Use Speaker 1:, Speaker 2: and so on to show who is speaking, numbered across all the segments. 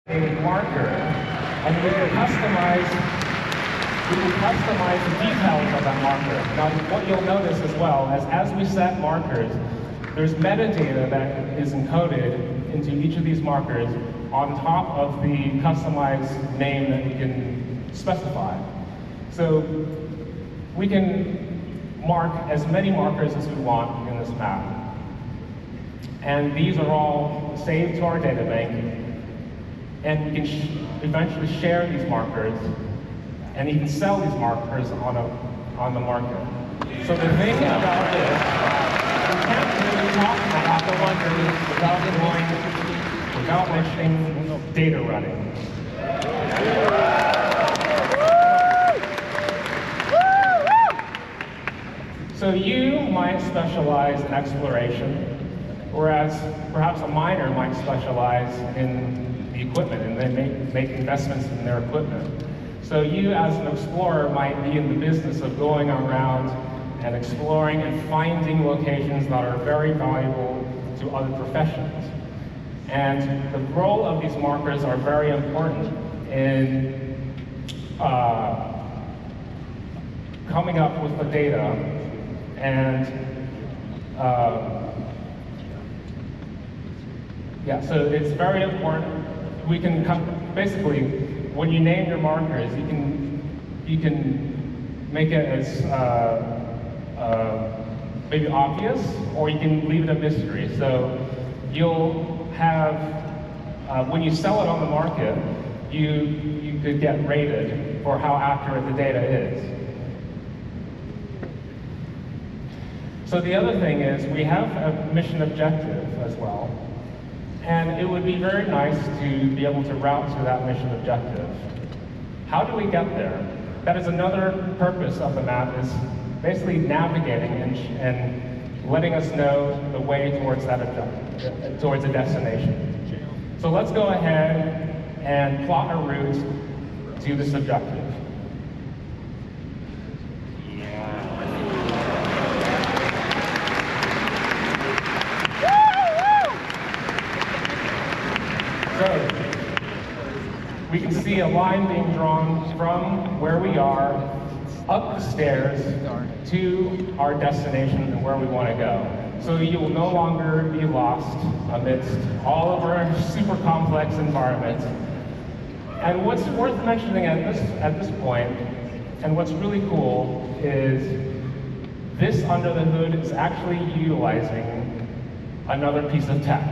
Speaker 1: a marker, and we can customize the details of that marker. Now, what you'll notice as well is as we set markers, there's metadata that is encoded into each of these markers on top of the customized name that we can specify. So we can mark as many markers as we want in this map. And these are all saved to our data bank. And we can eventually share these markers and even sell these markers on the market. So the thing about this, we can't really talk about the markers without mentioning data running. So you might specialize in exploration, whereas perhaps a miner might specialize in the equipment and they make investments in their equipment. So you as an explorer might be in the business of going around and exploring and finding locations that are very valuable to other professions. And the role of these markers are very important in coming up with the data and yeah, so it's very important. We can basically, when you name your markers, you can make it as maybe obvious, or you can leave it a mystery. So you'll have, when you sell it on the market, you could get rated for how accurate the data is. So the other thing is we have a mission objective as well. And it would be very nice to be able to route to that mission objective. How do we get there? That is another purpose of the map, is basically navigating and letting us know the way towards that objective, towards a destination. So let's go ahead and plot a route to this objective. So we can see a line being drawn from where we are up the stairs to our destination and where we want to go. So you will no longer be lost amidst all of our super complex environments. And what's worth mentioning at this point, and what's really cool, is this under the hood is actually utilizing another piece of tech,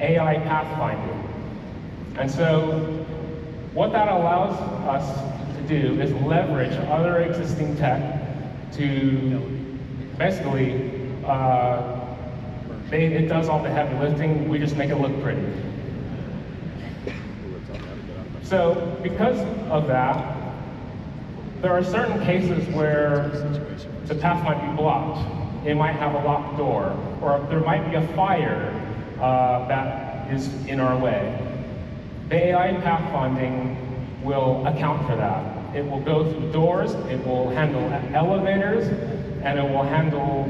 Speaker 1: AI pathfinding. And so what that allows us to do is leverage other existing tech to basically, it does all the heavy lifting, we just make it look pretty. So because of that, there are certain cases where the path might be blocked. It might have a locked door, or there might be a fire that is in our way. The AI pathfinding will account for that. It will go through doors, it will handle elevators, and it will handle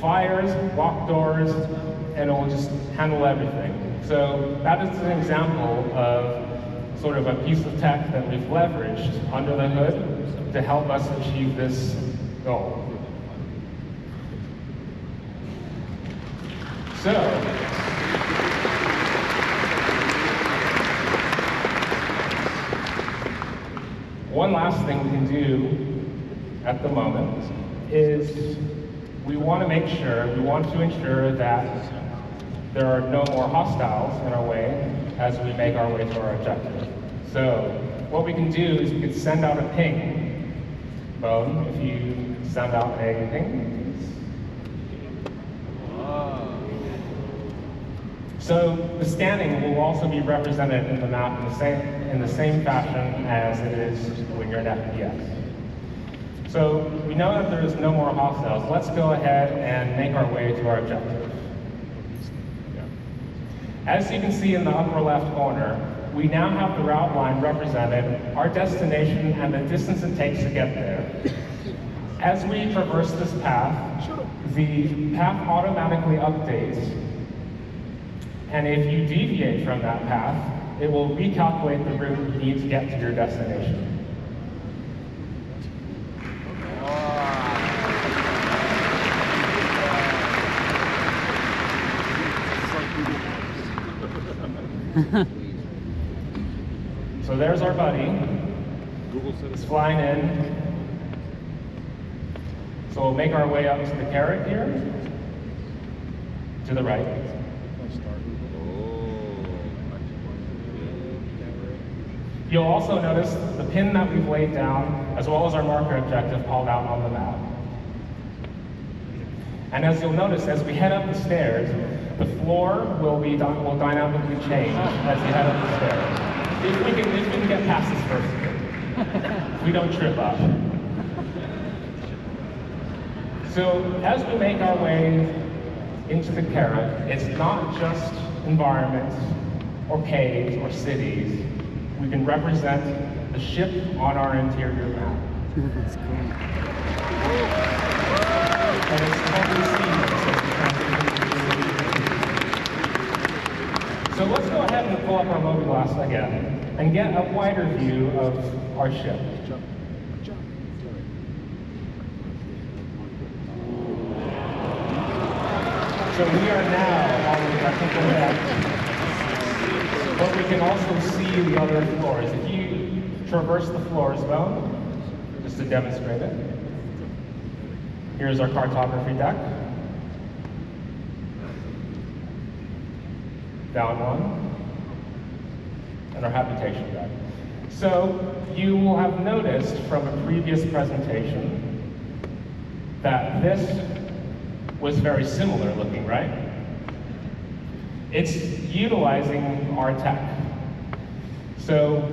Speaker 1: fires, locked doors, and it will just handle everything. So that is an example of sort of a piece of tech that we've leveraged under the hood to help us achieve this goal. So, one last thing we can do at the moment is we want to ensure that there are no more hostiles in our way as we make our way to our objective. So what we can do is we can send out a ping. Bone, if you send out a ping. So the scanning will also be represented in the map in the same fashion as it is when you're in FPS. So we know that there's no more hostiles. Let's go ahead and make our way to our objective. As you can see in the upper left corner, we now have the route line represented, our destination, and the distance it takes to get there. As we traverse this path, the path automatically updates. And if you deviate from that path, it will recalculate the route you need to get to your destination. So there's our buddy. He's flying in. So we'll make our way up to the carrot here, to the right. You'll also notice the pin that we've laid down, as well as our marker objective called out on the map. And as you'll notice, as we head up the stairs, the floor will dynamically change as you head up the stairs. If we can get past this first, we don't trip up. So as we make our way into the carrot, it's not just environments or caves or cities. We can represent the ship on our interior map.
Speaker 2: That's cool.
Speaker 1: And it's totally seamless as we transition. So let's go ahead and pull up our load glass again and get a wider view of our ship. So we are now on the technical deck, but we can also see the other floors. If you traverse the floors, though, just to demonstrate it, here's our cartography deck. Down one, and our habitation deck. So you will have noticed from a previous presentation that this was very similar looking, right? It's utilizing our tech. So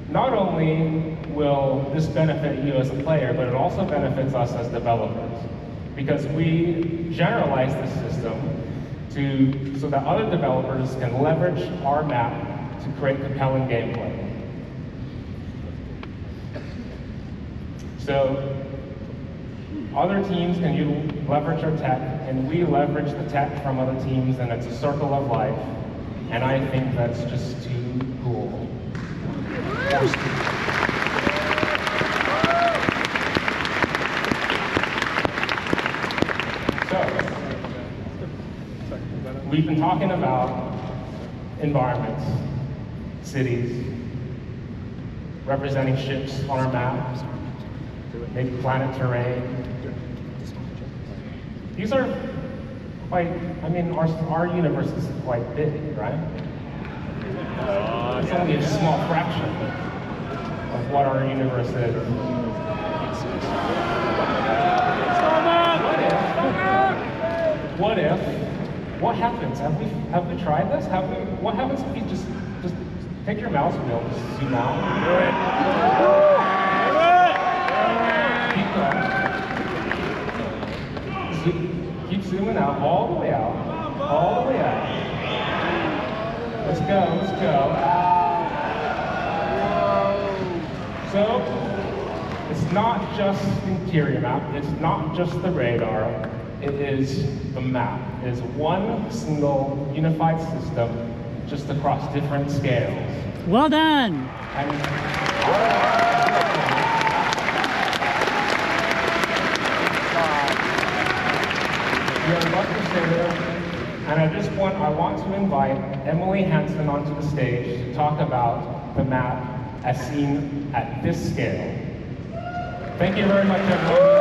Speaker 1: not only will this benefit you as a player, but it also benefits us as developers, because we generalize the system so that other developers can leverage our map to create compelling gameplay. So other teams can leverage our tech, and we leverage the tech from other teams, and it's a circle of life. And I think that's just too cool. So, we've been talking about environments, cities, representing ships on our map, maybe planet terrain. These are quite, I mean, our universe is quite big, right? It's only a small fraction of what our universe is. What happens? Have we tried this? What happens if you just take your mouse wheel, just zoom out? Keep going. Keep zooming out, all the way out, all the way out. Let's go, let's go. So, it's not just the interior map, it's not just the radar, it is the map. It is one single unified system, just across different scales.
Speaker 2: Well done!
Speaker 1: We are lucky to stay there, and at this point I want to invite Emily Hansen onto the stage to talk about the map as seen at this scale. Thank you very much, everyone.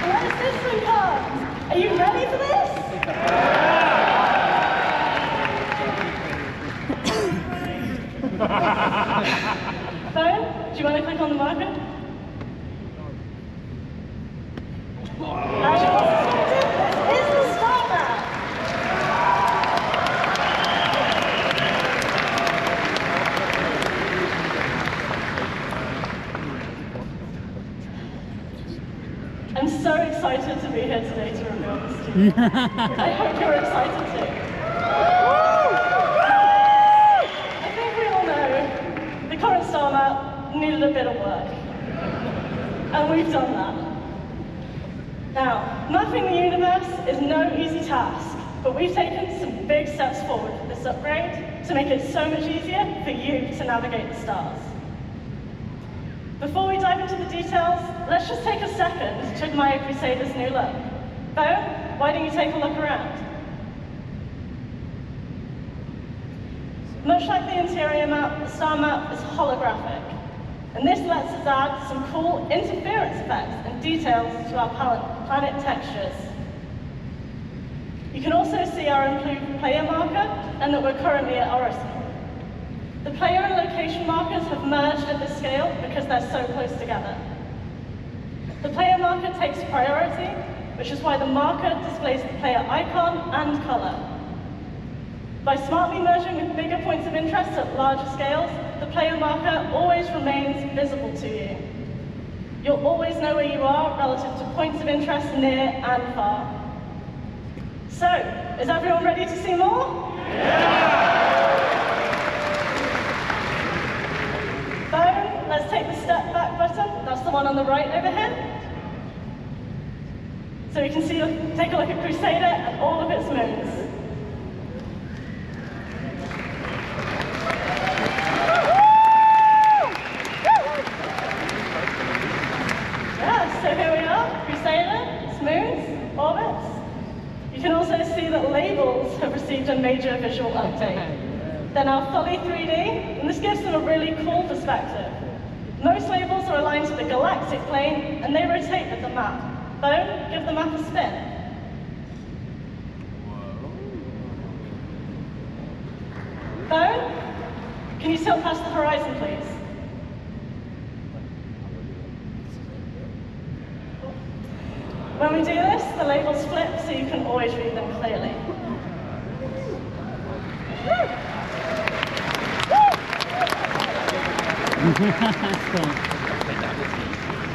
Speaker 3: Where's this one come? Are you ready for this? Phone, do you want to click on the marker? This is the star map. I'm so excited to be here today to reveal this to you. I hope you're excited too. I think we all know the current star map needed a bit of work. And we've done that. Now, mapping the universe is no easy task, but we've taken some big steps forward with this upgrade to make it so much easier for you to navigate the stars. Before we dive into the details, let's just take a second to admire Crusader's new look. Bo, why don't you take a look around? Much like the interior map, the star map is holographic, and this lets us add some cool interference effects and details to our planet textures. You can also see our improved player marker and that we're currently at Orison. The player and location markers have merged at this scale because they're so close together. The player marker takes priority, which is why the marker displays the player icon and color. By smartly merging with bigger points of interest at larger scales, the player marker always remains visible to you. You'll always know where you are relative to points of interest near and far. So, is everyone ready to see more? Bone, let's take the step back button. That's the one on the right over here. So you can see, take a look at Crusader and all of its moons. Yeah, so here we are, Crusader, its moons, orbits. You can also see that labels have received a major visual update. They're now fully 3D, and this gives them a really cool perspective. Most labels are aligned to the galactic plane, and they rotate with the map. Bone, give the map a spin. Bone, can you tilt past the horizon, please? When we do this, the labels flip so you can always read them clearly.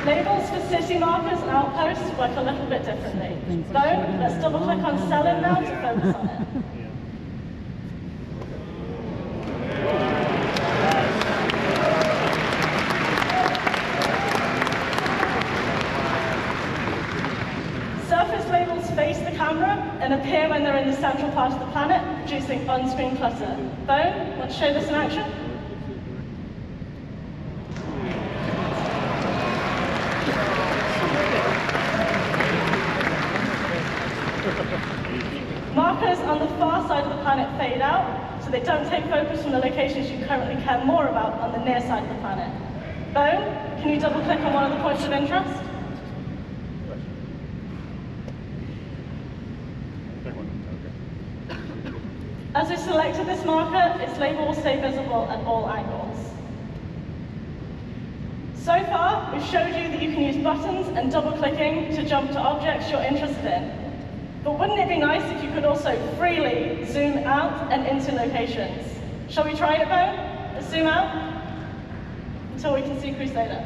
Speaker 3: Labels for city markers and outposts work a little bit differently. Bone, let's double click on Selin now to focus on it. Surface labels face the camera and appear when they're in the central part of the planet, producing on-screen clutter. Bone, want to show this in action? Markers on the far side of the planet fade out, so they don't take focus from the locations you currently care more about on the near side of the planet. Bone, can you double click on one of the points of interest? As we selected this marker, its label will stay visible at all angles. So far, we've showed you that you can use buttons and double-clicking to jump to objects you're interested in. But wouldn't it be nice if you could also freely zoom out and into locations? Shall we try it, Bo? Let's zoom out until we can see Crusader.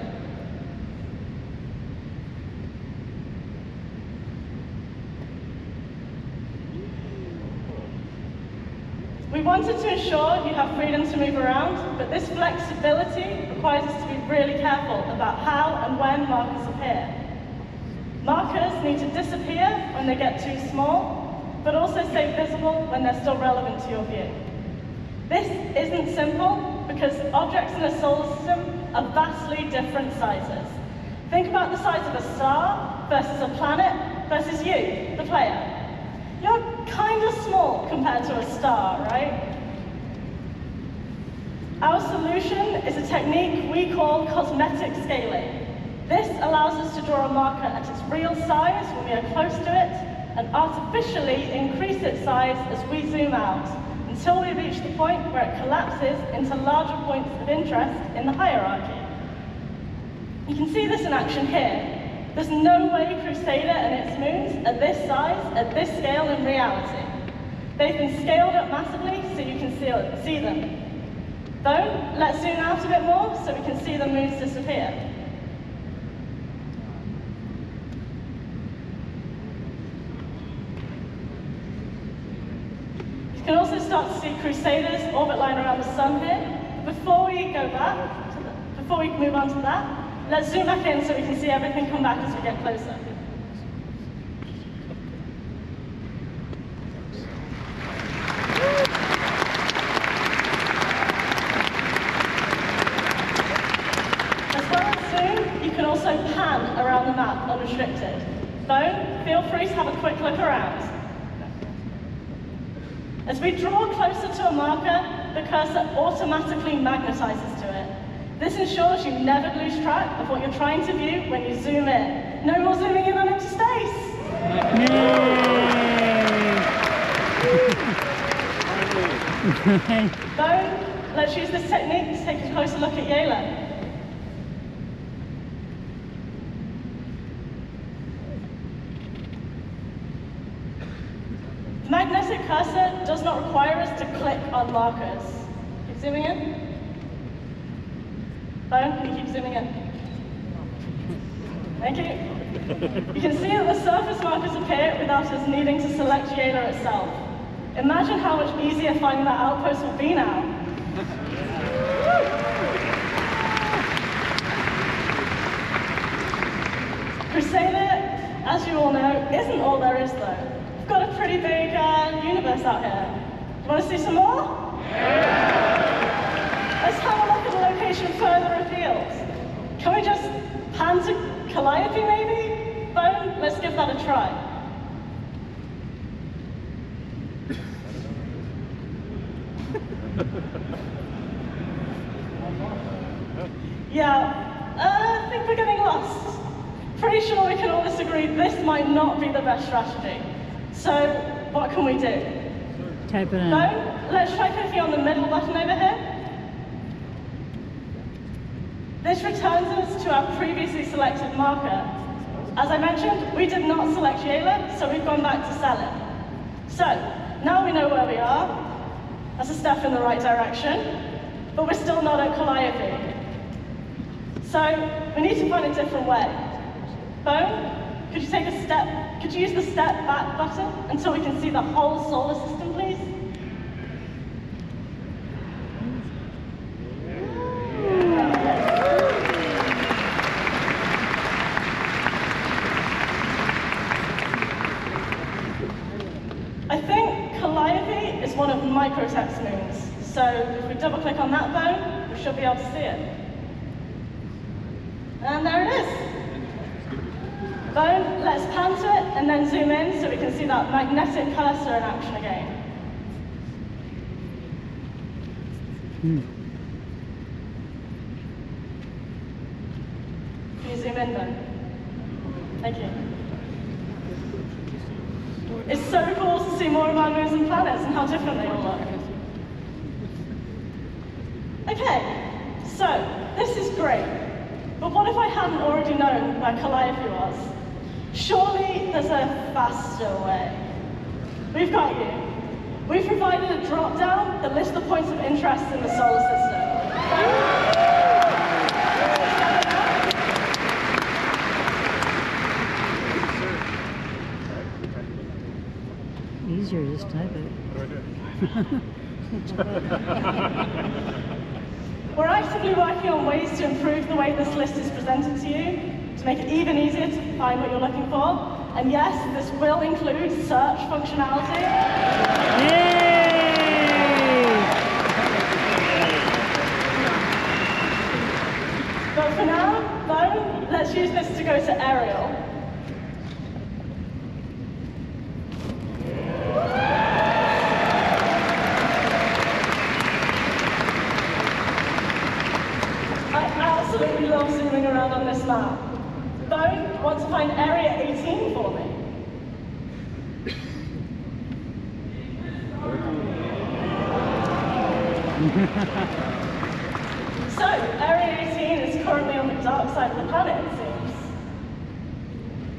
Speaker 3: We wanted to ensure you have freedom to move around, but this flexibility requires us to be really careful about how and when markers appear. Markers need to disappear when they get too small, but also stay visible when they're still relevant to your view. This isn't simple because objects in a solar system are vastly different sizes. Think about the size of a star versus a planet versus you, the player. You're kind of small compared to a star, right? Our solution is a technique we call cosmetic scaling. This allows us to draw a marker at its real size when we are close to it, and artificially increase its size as we zoom out, until we reach the point where it collapses into larger points of interest in the hierarchy. You can see this in action here. There's no way Crusader and its moons are this size, at this scale in reality. They've been scaled up massively so you can see them. Bone, let's zoom out a bit more so we can see the moons disappear. You can also start to see Crusader's orbit line around the sun here. Before we move on to that, let's zoom back in so we can see everything come back as we get closer. ground. As we draw closer to a marker, the cursor automatically magnetizes to it. This ensures you never lose track of what you're trying to view when you zoom in. No more zooming in on empty space. Bone, let's use this technique to take a closer look at Yayla. The magnetic cursor does not require us to click on markers. Keep zooming in. Bone, can you keep zooming in? Thank you. You can see that the surface markers appear without us needing to select Yayla itself. Imagine how much easier finding that outpost will be now. Crusader, as you all know, isn't all there is though. We've got a pretty big universe out here. Do you want to see some more? Let's have a look at a location further afield. Can we just pan to Calliope maybe? Bone, let's give that a try. Yeah, I think we're getting lost. Pretty sure we can all disagree this might not be the best strategy. So, what can we do?
Speaker 2: Type it in.
Speaker 3: Bone, let's try clicking on the middle button over here. This returns us to our previously selected marker. As I mentioned, we did not select Yayla, so we've gone back to Selim. So, now we know where we are. That's a step in the right direction, but we're still not at Calliope. So, we need to find a different way. Bone, could you take a step, could you use the step back button until we can see the whole solar system, please? I think Calliope is one of Microtech's moons, so if we double click on that bone, we should be able to see it. And there it is. Bone, let's pan to it and then zoom in so we can see that magnetic cursor in action again. Can you zoom in then? Thank you. It's so cool to see more of our moons and planets and how different they all look. Okay, so this is great. But what if I hadn't already known where Calliope was? Surely there's a faster way. We've got you. We've provided a drop-down that lists the points of interest in the solar system.
Speaker 2: Easier, just type it.
Speaker 3: We're actively working on ways to improve the way this list is presented to you, to make it even easier to find what you're looking for. And yes, this will include search functionality.
Speaker 2: Yay!
Speaker 3: But for now, Bone, let's use this to go to Ariel. I absolutely love zooming around on this map. Bone, want to find area 18 for me? So, area 18 is currently on the dark side of the planet, it seems.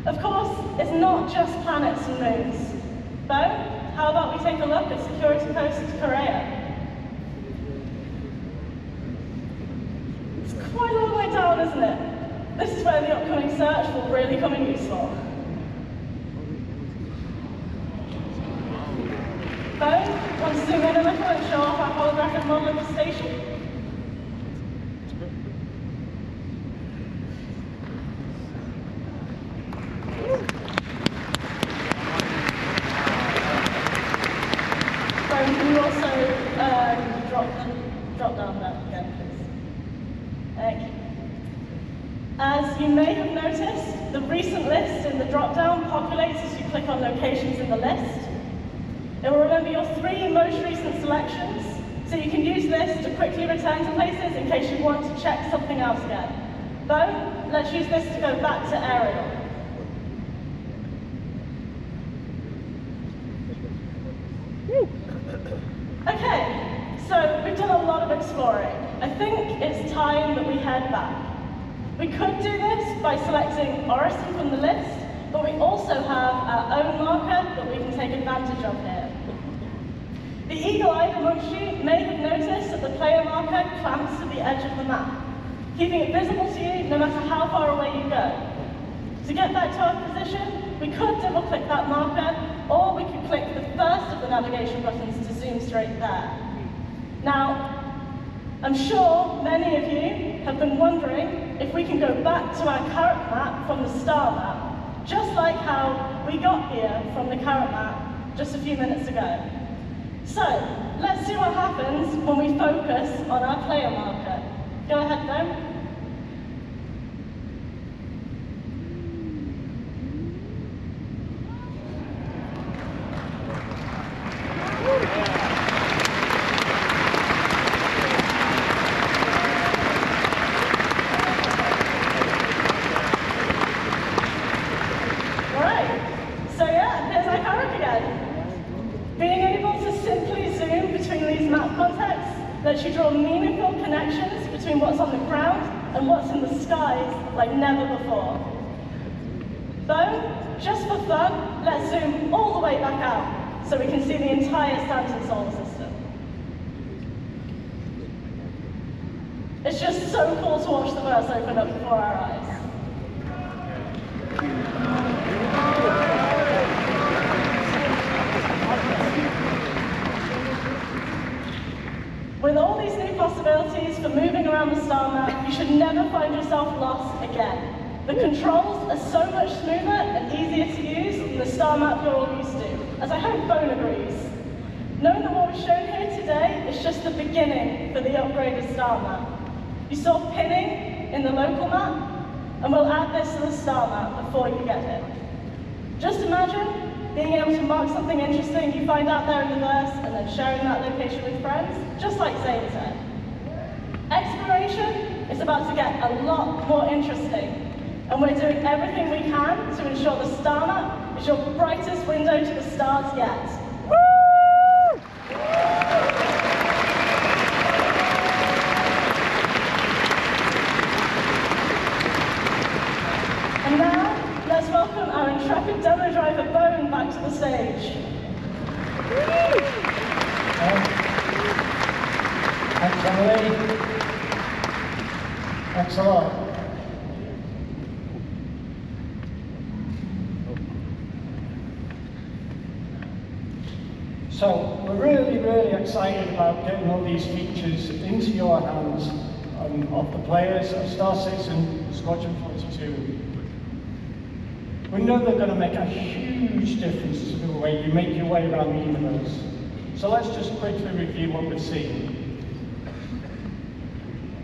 Speaker 3: Of course, it's not just planets and moons. Bone, how about we take a look at Security Post Korea? It's quite a long way down, isn't it? This is where the upcoming search will really come in useful. Bone, want to zoom in a little and show off our holographic model of the station? Bone, can you also drop down that again, please? Thank you. As you may have noticed, the recent list in the drop-down populates as you click on locations in the list. It will remember your 3 most recent selections, so you can use this to quickly return to places in case you want to check something else again. Bo, let's use this to go back to Ariel. Okay, so we've done a lot of exploring. I think it's time that we head back. We could do this by selecting Orison from the list, but we also have our own marker that we can take advantage of here. The eagle-eyed amongst you may have noticed that the player marker clamps to the edge of the map, keeping it visible to you no matter how far away you go. To get back to our position, we could double-click that marker, or we could click the first of the navigation buttons to zoom straight there. Now, I'm sure many of you have been wondering if we can go back to our current map from the star map, just like how we got here from the current map just a few minutes ago. So, let's see what happens when we focus on our player marker. Go ahead, Dome. Lets you draw meaningful connections between what's on the ground and what's in the skies like never before. So, just for fun, let's zoom all the way back out so we can see the entire Saturn solar system. It's just so cool to watch the verse open up before our eyes. With all these new possibilities for moving around the star map, you should never find yourself lost again. The controls are so much smoother and easier to use than the star map you're all used to, as I hope Bone agrees. Knowing that what we've shown here today is just the beginning for the upgraded star map. You saw pinning in the local map, and we'll add this to the star map before you get here. Just imagine being able to mark something interesting you find out there in the verse and then sharing that location with friends, just like Zane said. Exploration is about to get a lot more interesting, and we're doing everything we can to ensure the star map is your brightest window to the stars yet. Woo! And now, let's welcome our intrepid demo driver Bone back to the stage.
Speaker 4: Thanks, Emily. Thanks a lot. So, we're really excited about getting all these features into your hands of the players of Star Citizen Squadron 42. We know they're going to make a huge difference to the way you make your way around the universe. So let's just quickly review what we've seen.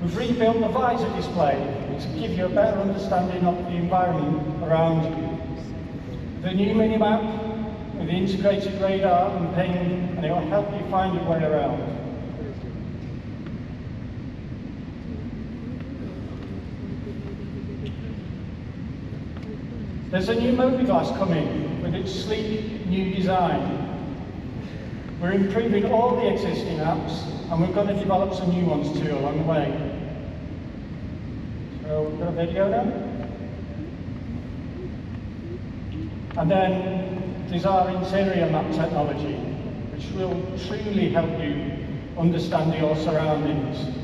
Speaker 4: We've rebuilt the visor display to give you a better understanding of the environment around you. The new minimap with the integrated radar and ping, and it will help you find your way around. There's a new mobiGlass coming with its sleek new design. We're improving all the existing apps, and we're going to develop some new ones too along the way. So we've got a video now. And then there's our interior map technology, which will truly help you understand your surroundings.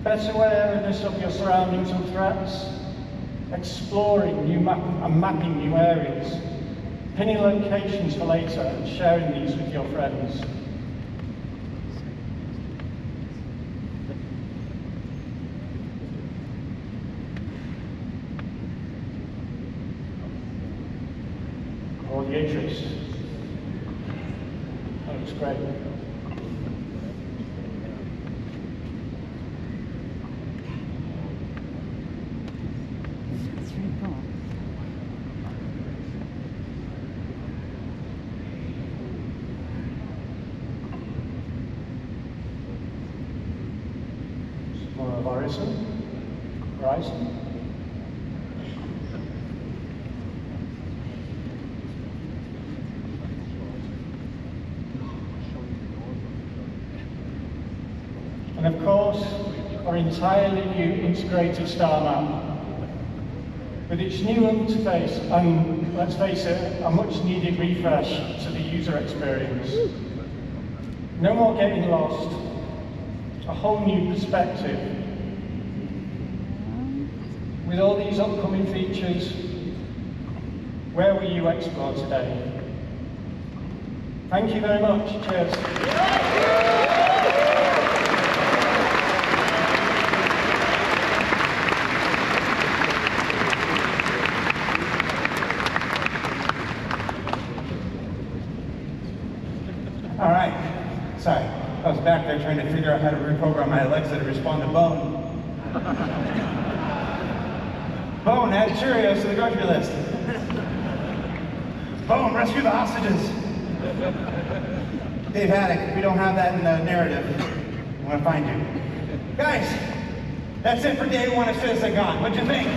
Speaker 4: Better awareness of your surroundings and threats, exploring new and mapping new areas, pinning locations for later and sharing these with your friends. Audiatrix. That looks great. more of horizon. And of course, our entirely new integrated star map. With its new interface and, let's face it, a much needed refresh to the user experience. No more getting lost, a whole new perspective. With all these upcoming features, where will you explore today? Thank you very much. Cheers.
Speaker 5: All right. Sorry, I was back there trying to figure out how to reprogram my Alexa to respond to Bone. Bone, add Cheerios to the grocery list. Bone, rescue the hostages. Dave Haddock, if we don't have that in the narrative, I'm gonna find you. Guys, that's it for day one of CitizenCon. What'd you think?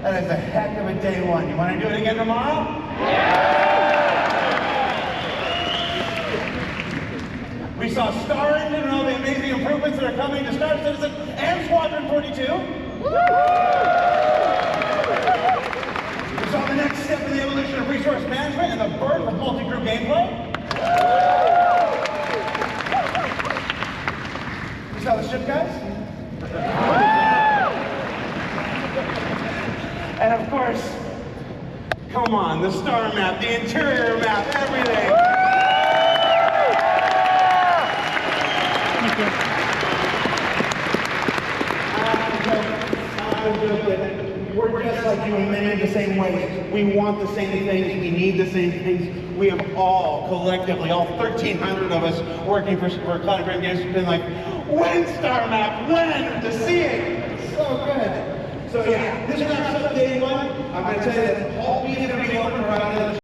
Speaker 5: That is a heck of a day one. You want to do it again tomorrow? Yeah! We saw Star Engine and all the amazing improvements that are coming to Star Citizen and Squadron 42. We saw the next step in the evolution of resource management and the birth of multi-group gameplay. You saw the ship, guys? And of course, come on, the star map, the interior map, everything. We're just like you in many of the same ways. We want the same things, we need the same things. We have all, collectively, all 1,300 of us working for Cloud Frame Games have been like, when star map, when? To see it, it's so good. So yeah, this wraps up day one. I'm going to tell you that all media will be open around